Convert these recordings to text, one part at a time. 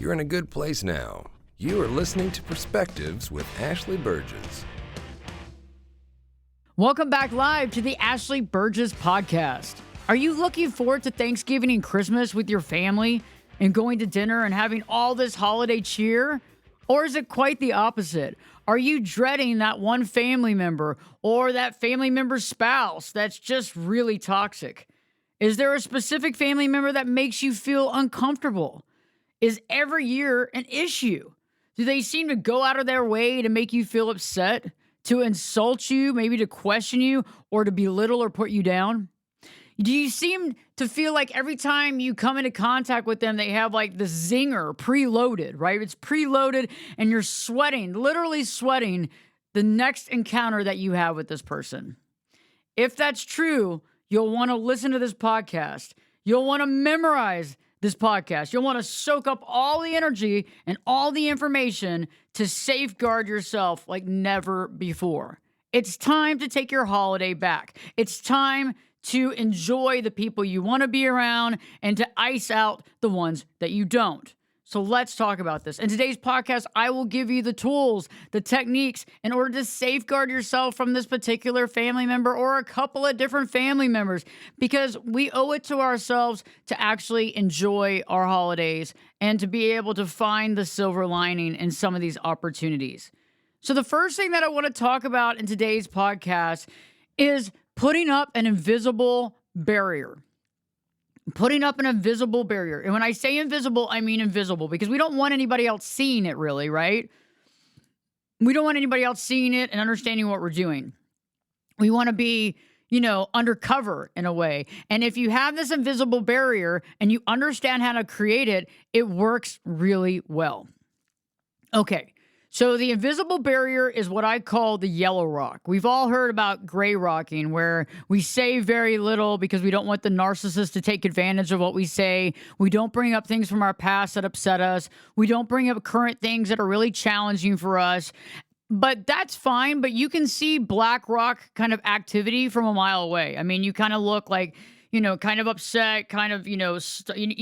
You're in a good place now. You are listening to Perspectives with Ashley Burgess. Welcome back live to the Ashley Burgess podcast. Are you looking forward to Thanksgiving and Christmas with your family and going to dinner and having all this holiday cheer? Or is it quite the opposite? Are you dreading that one family member or that family member's spouse that's just really toxic? Is there a specific family member that makes you feel uncomfortable? Is every year an issue? Do they seem to go out of their way to make you feel upset, to insult you, maybe to question you, or to belittle or put you down? Do you seem to feel like every time you come into contact with them, they have like the zinger preloaded, right? It's preloaded and you're sweating, literally sweating the next encounter that you have with this person. If that's true, you'll want to listen to this podcast. You'll want to memorize this podcast. You'll want to soak up all the energy and all the information to safeguard yourself like never before. It's time to take your holiday back. It's time to enjoy the people you want to be around and to ice out the ones that you don't. So let's talk about this. In today's podcast, I will give you the tools, the techniques in order to safeguard yourself from this particular family member or a couple of different family members, because we owe it to ourselves to actually enjoy our holidays and to be able to find the silver lining in some of these opportunities. So the first thing that I want to talk about in today's podcast is putting up an invisible barrier. Putting up an invisible barrier. And when I say invisible, I mean invisible, because we don't want anybody else seeing it really, right? We don't want anybody else seeing it and understanding what we're doing. We want to be, undercover in a way. And if you have this invisible barrier and you understand how to create it, it works really well. Okay. So the invisible barrier is what I call the yellow rock. We've all heard about gray rocking, where we say very little because we don't want the narcissist to take advantage of what we say. We don't bring up things from our past that upset us. We don't bring up current things that are really challenging for us. But that's fine. But you can see black rock kind of activity from a mile away. I mean, you kind of look like, kind of upset, kind of, you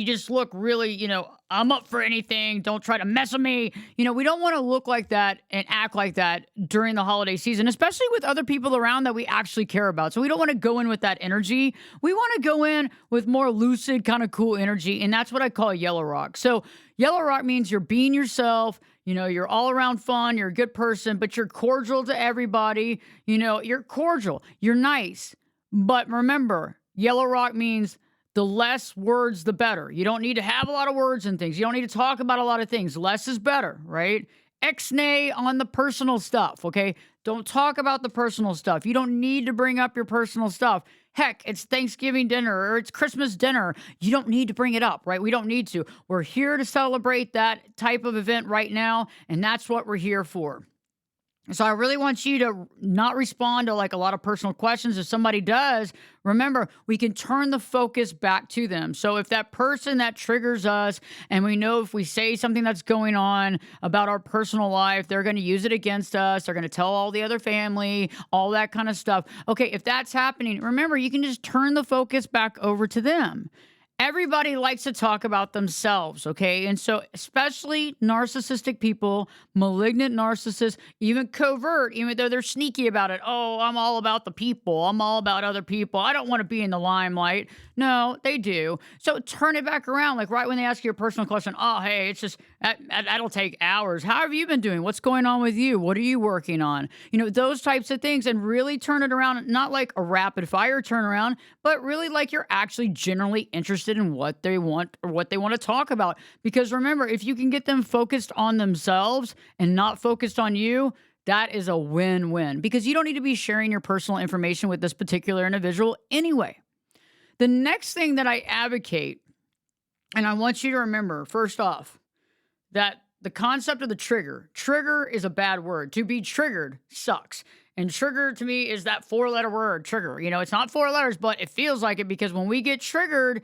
just look really, I'm up for anything. Don't try to mess with me. We don't want to look like that and act like that during the holiday season, especially with other people around that we actually care about. So we don't want to go in with that energy. We want to go in with more lucid, kind of cool energy. And that's what I call yellow rock. So yellow rock means you're being yourself. You're all around fun. You're a good person, but you're cordial to everybody. You're cordial. You're nice. But remember, yellow rock means the less words, the better. You don't need to have a lot of words and things. You don't need to talk about a lot of things. Less is better, right? X-nay on the personal stuff, okay? Don't talk about the personal stuff. You don't need to bring up your personal stuff. Heck, it's Thanksgiving dinner or it's Christmas dinner. You don't need to bring it up, right? We don't need to. We're here to celebrate that type of event right now, and that's what we're here for. So I really want you to not respond to like a lot of personal questions. If somebody does, remember, we can turn the focus back to them. So if that person that triggers us, and we know if we say something that's going on about our personal life, they're going to use it against us. They're going to tell all the other family, all that kind of stuff. Okay, if that's happening, remember, you can just turn the focus back over to them. Everybody likes to talk about themselves, okay? And so especially narcissistic people, malignant narcissists, even covert, even though they're sneaky about it. Oh, I'm all about the people. I'm all about other people. I don't want to be in the limelight. No, they do. So turn it back around. Like right when they ask you a personal question, oh, hey, it's just, that'll take hours. How have you been doing? What's going on with you? What are you working on? Those types of things, and really turn it around, not like a rapid fire turnaround, but really like you're actually generally interested in what they want or what they want to talk about. Because remember, if you can get them focused on themselves and not focused on you, that is a win-win, because you don't need to be sharing your personal information with this particular individual anyway. The next thing that I advocate, and I want you to remember, first off, that the concept of the trigger is a bad word. To be triggered sucks. And trigger to me is that 4-letter word, trigger. It's not 4 letters, but it feels like it, because when we get triggered,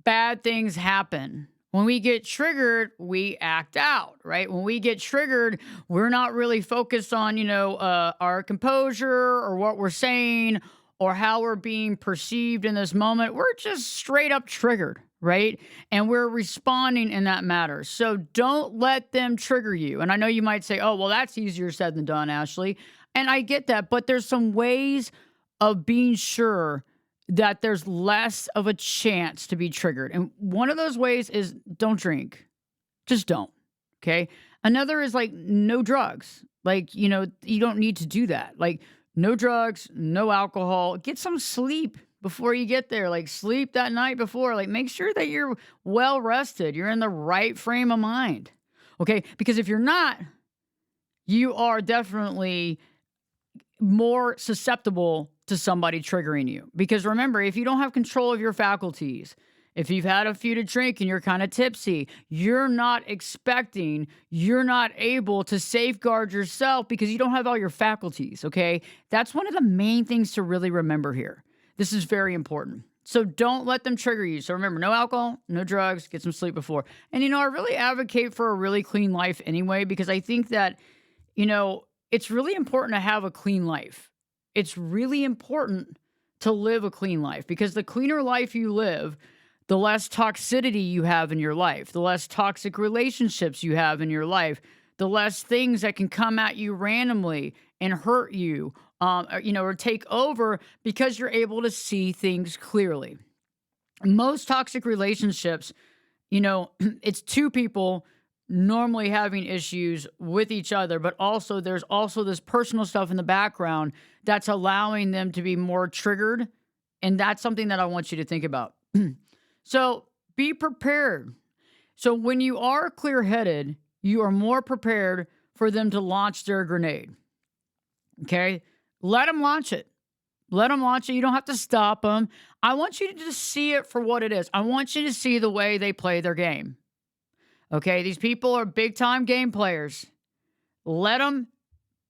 bad things happen. When we get triggered, we act out, right? When we get triggered, we're not really focused on, our composure or what we're saying or how we're being perceived in this moment. We're just straight up triggered, right? And we're responding in that matter. So don't let them trigger you. And I know you might say, oh, well, that's easier said than done, Ashley. And I get that, but there's some ways of being sure that there's less of a chance to be triggered. And one of those ways is don't drink. Just don't. Okay. Another is like no drugs. Like, you don't need to do that. Like no drugs, no alcohol. Get some sleep before you get there. Like sleep that night before. Like make sure that you're well rested. You're in the right frame of mind. Okay. Because if you're not, you are definitely more susceptible to somebody triggering you. Because remember, if you don't have control of your faculties, if you've had a few to drink and you're kind of tipsy, you're not able to safeguard yourself because you don't have all your faculties, okay? That's one of the main things to really remember here. This is very important. So don't let them trigger you. So remember, no alcohol, no drugs, get some sleep before. And, I really advocate for a really clean life anyway, because I think that, it's really important to have a clean life. It's really important to live a clean life because the cleaner life you live, the less toxicity you have in your life, the less toxic relationships you have in your life, the less things that can come at you randomly and hurt you, or take over because you're able to see things clearly. Most toxic relationships, it's two people normally having issues with each other, but also there's also this personal stuff in the background that's allowing them to be more triggered. And that's something that I want you to think about. So be prepared. So when you are clear-headed, you are more prepared for them to launch their grenade. Okay? Let them launch it. Let them launch it. You don't have to stop them. I want you to just see it for what it is. I want you to see the way they play their game. Okay? These people are big-time game players. Let them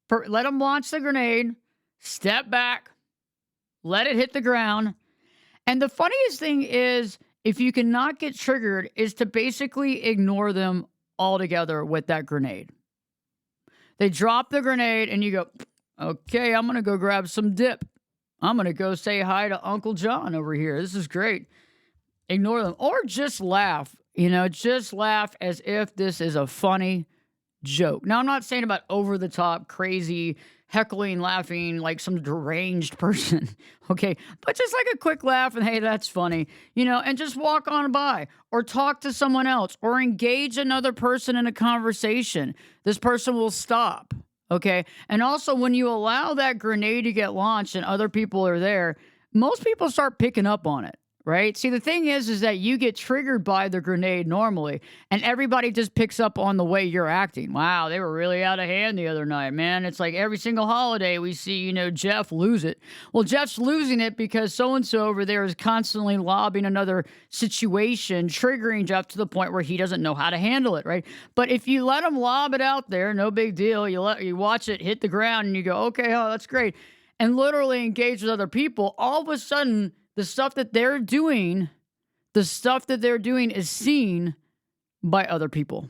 launch the grenade. Step back. Let it hit the ground. And the funniest thing is, if you cannot get triggered, is to basically ignore them altogether with that grenade. They drop the grenade and you go, okay, I'm going to go grab some dip. I'm going to go say hi to Uncle John over here. This is great. Ignore them. Or just laugh. Just laugh as if this is a funny joke. Now, I'm not saying about over-the-top, crazy, heckling, laughing like some deranged person, okay? But just like a quick laugh and, hey, that's funny, and just walk on by or talk to someone else or engage another person in a conversation. This person will stop, okay? And also, when you allow that grenade to get launched and other people are there, most people start picking up on it. Right? See, the thing is that you get triggered by the grenade normally, and everybody just picks up on the way you're acting. Wow, they were really out of hand the other night, man. It's like every single holiday we see, Jeff lose it. Well, Jeff's losing it because so-and-so over there is constantly lobbing another situation, triggering Jeff to the point where he doesn't know how to handle it, right? But if you let him lob it out there, no big deal. You watch it hit the ground and you go, okay, oh, that's great. And literally engage with other people, all of a sudden, the stuff that they're doing is seen by other people.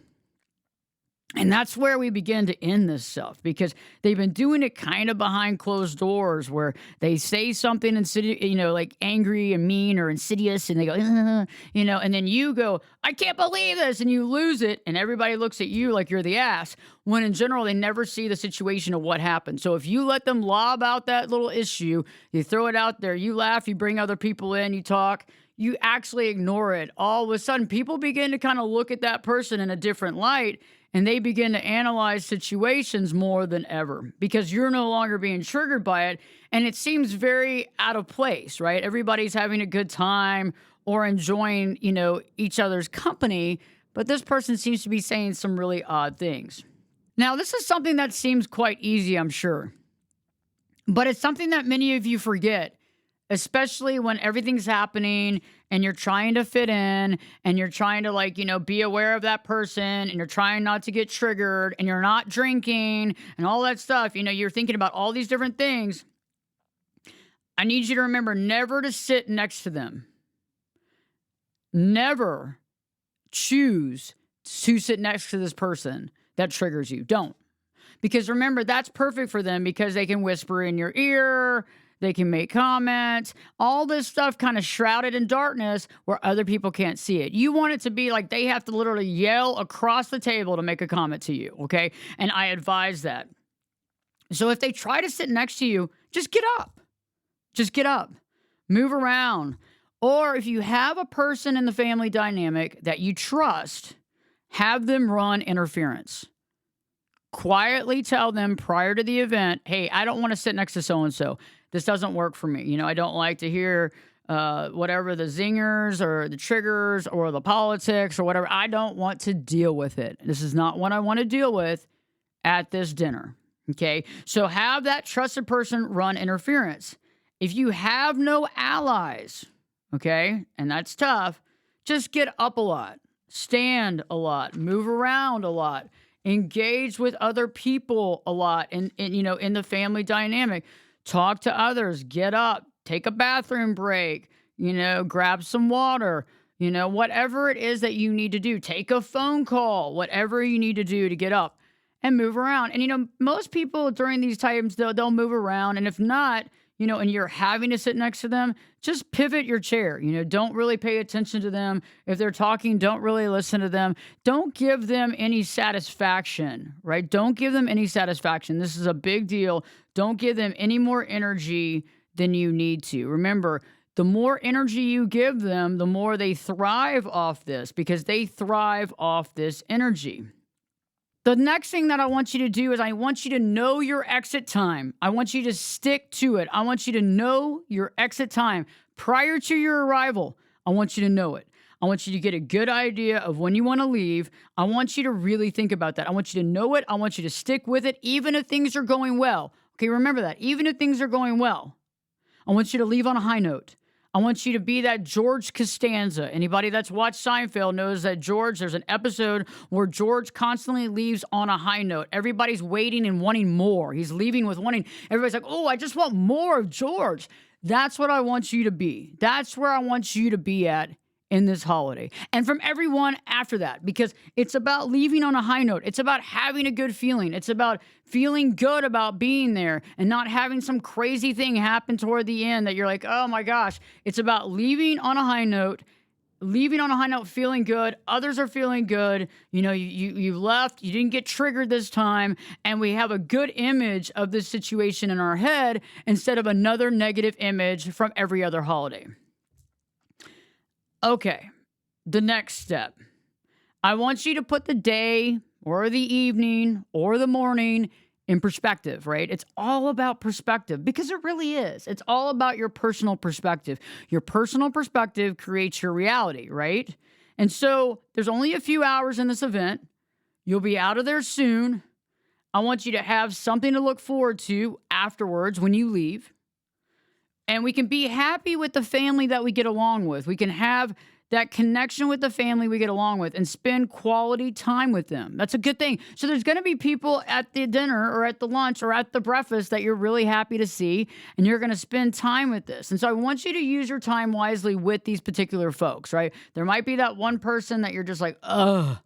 And that's where we begin to end this stuff, because they've been doing it kind of behind closed doors where they say something like angry and mean or insidious, and they go, and then you go, I can't believe this, and you lose it, and everybody looks at you like you're the ass, when in general, they never see the situation of what happened. So if you let them lob out that little issue, you throw it out there, you laugh, you bring other people in, you talk, you actually ignore it. All of a sudden, people begin to kind of look at that person in a different light, and they begin to analyze situations more than ever because you're no longer being triggered by it. And it seems very out of place, right? Everybody's having a good time or enjoying, each other's company. But this person seems to be saying some really odd things. Now, this is something that seems quite easy, I'm sure. But it's something that many of you forget, especially when everything's happening and you're trying to fit in and you're trying to be aware of that person and you're trying not to get triggered and you're not drinking and all that stuff. You're thinking about all these different things. I need you to remember never to sit next to them. Never choose to sit next to this person that triggers you. Don't. Because remember, that's perfect for them because they can whisper in your ear. They can make comments, all this stuff kind of shrouded in darkness where other people can't see it. You want it to be like they have to literally yell across the table to make a comment to you, okay? And I advise that. So if they try to sit next to you, just get up. Just get up. Move around. Or if you have a person in the family dynamic that you trust, have them run interference. Quietly tell them prior to the event, hey, I don't want to sit next to so-and-so. This doesn't work for me. You know, I don't like to hear whatever the zingers or the triggers or the politics or whatever. I don't want to deal with it. This is not what I want to deal with at this dinner. Okay? So have that trusted person run interference. If you have no allies, okay, and that's tough, just get up a lot, stand a lot, move around a lot. Engage with other people a lot in the family dynamic. Talk to others. Get up. Take a bathroom break. Grab some water. Whatever it is that you need to do. Take a phone call. Whatever you need to do to get up and move around. And, most people during these times, they'll move around. And if not, and you're having to sit next to them, just pivot your chair. Don't really pay attention to them. If they're talking, don't really listen to them. Don't give them any satisfaction, right? Don't give them any satisfaction. This is a big deal. Don't give them any more energy than you need to. Remember, the more energy you give them, the more they thrive off this because they thrive off this energy. The next thing that I want you to do is I want you to know your exit time. I want you to stick to it. I want you to know your exit time prior to your arrival. I want you to know it. I want you to get a good idea of when you want to leave. I want you to really think about that. I want you to know it. I want you to stick with it, even if things are going well. Okay, remember that. Even if things are going well, I want you to leave on a high note. I want you to be that George Costanza. Anybody that's watched Seinfeld knows that there's an episode where George constantly leaves on a high note. Everybody's waiting and wanting more. He's leaving with wanting. Everybody's like, oh, I just want more of George. That's what I want you to be. That's where I want you to be at in this holiday. And from everyone after that, because it's about leaving on a high note. It's about having a good feeling. It's about feeling good about being there and not having some crazy thing happen toward the end that you're like, oh my gosh. It's about leaving on a high note, feeling good. Others are feeling good. You left, you didn't get triggered this time, and we have a good image of this situation in our head instead of another negative image from every other holiday. Okay, the next step. I want you to put the day or the evening or the morning in perspective, right? It's all about perspective because it really is. It's all about your personal perspective. Your personal perspective creates your reality, right? And so there's only a few hours in this event. You'll be out of there soon. I want you to have something to look forward to afterwards when you leave. And we can be happy with the family that we get along with. We can have that connection with the family we get along with and spend quality time with them. That's a good thing. So there's going to be people at the dinner or at the lunch or at the breakfast that you're really happy to see, and you're going to spend time with this. And so I want you to use your time wisely with these particular folks, right? There might be that one person that you're just like, ugh.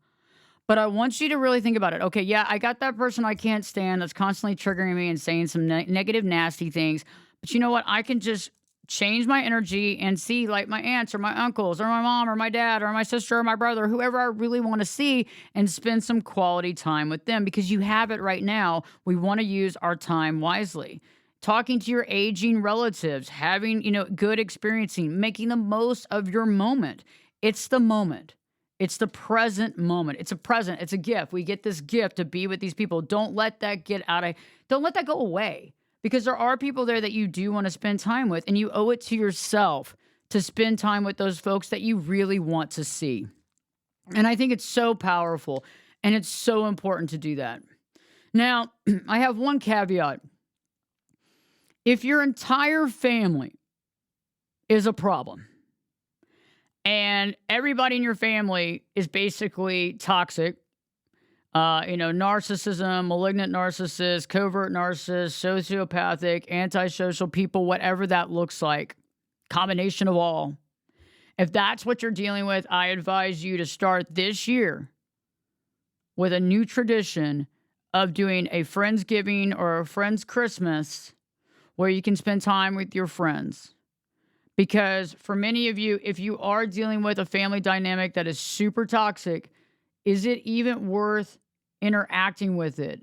But I want you to really think about it. Okay, yeah, I got that person I can't stand that's constantly triggering me and saying some negative, nasty things. But you know what? I can just change my energy and see like my aunts or my uncles or my mom or my dad or my sister or my brother, whoever I really want to see, and spend some quality time with them because you have it right now. We want to use our time wisely. Talking to your aging relatives, having, good experiencing, making the most of your moment. It's the moment. It's the present moment. It's a present. It's a gift. We get this gift to be with these people. Don't let that don't let that go away. Because there are people there that you do want to spend time with, and you owe it to yourself to spend time with those folks that you really want to see. And I think it's so powerful, and it's so important to do that. Now, I have one caveat. If your entire family is a problem, and everybody in your family is basically toxic, narcissism, malignant narcissist, covert narcissist, sociopathic, antisocial people, whatever that looks like, combination of all. If that's what you're dealing with, I advise you to start this year with a new tradition of doing a Friendsgiving or a Friends Christmas where you can spend time with your friends. Because for many of you, if you are dealing with a family dynamic that is super toxic, is it even worth interacting with it?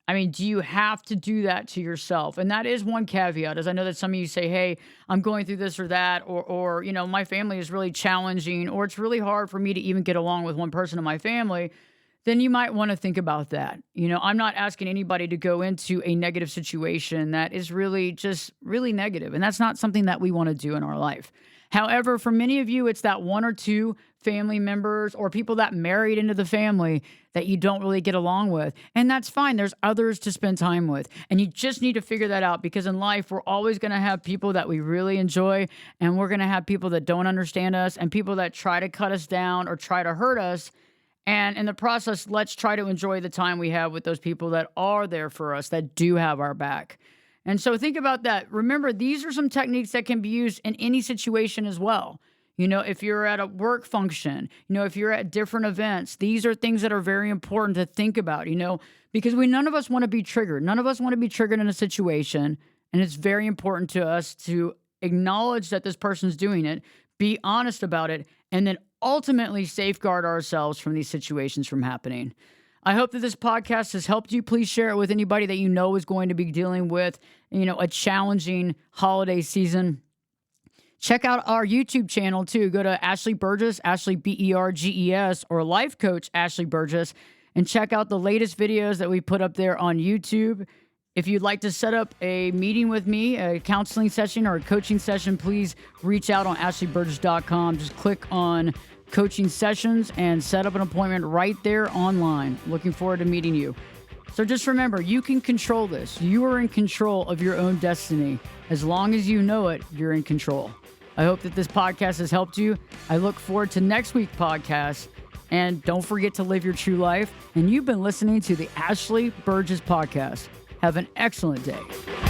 I mean, do you have to do that to yourself? And that is one caveat, as I know that some of you say, hey, I'm going through this or that, or my family is really challenging, or it's really hard for me to even get along with one person in my family. Then you might want to think about that. I'm not asking anybody to go into a negative situation that is really just really negative. And that's not something that we want to do in our life. However, for many of you, it's that one or two family members or people that married into the family that you don't really get along with. And that's fine. There's others to spend time with. And you just need to figure that out, because in life, we're always going to have people that we really enjoy, and we're going to have people that don't understand us, and people that try to cut us down or try to hurt us. And in the process, let's try to enjoy the time we have with those people that are there for us, that do have our back. And so think about that. Remember, these are some techniques that can be used in any situation as well. If you're at a work function, if you're at different events, these are things that are very important to think about, because none of us want to be triggered. None of us want to be triggered in a situation. And it's very important to us to acknowledge that this person's doing it, be honest about it, and then ultimately safeguard ourselves from these situations from happening. I hope that this podcast has helped you. Please share it with anybody that you know is going to be dealing with, a challenging holiday season. Check out our YouTube channel too. Go to Ashley Burgess, Ashley Berges, or Life Coach Ashley Burgess, and check out the latest videos that we put up there on YouTube. If you'd like to set up a meeting with me, a counseling session or a coaching session, please reach out on ashleyburgess.com. Just click on coaching sessions and set up an appointment right there online. Looking forward to meeting you. So just remember, you can control this. You are in control of your own destiny. As long as you know it, you're in control. I hope that this podcast has helped you. I look forward to next week's podcast. And don't forget to live your true life. And you've been listening to the Ashley Burgess Podcast. Have an excellent day.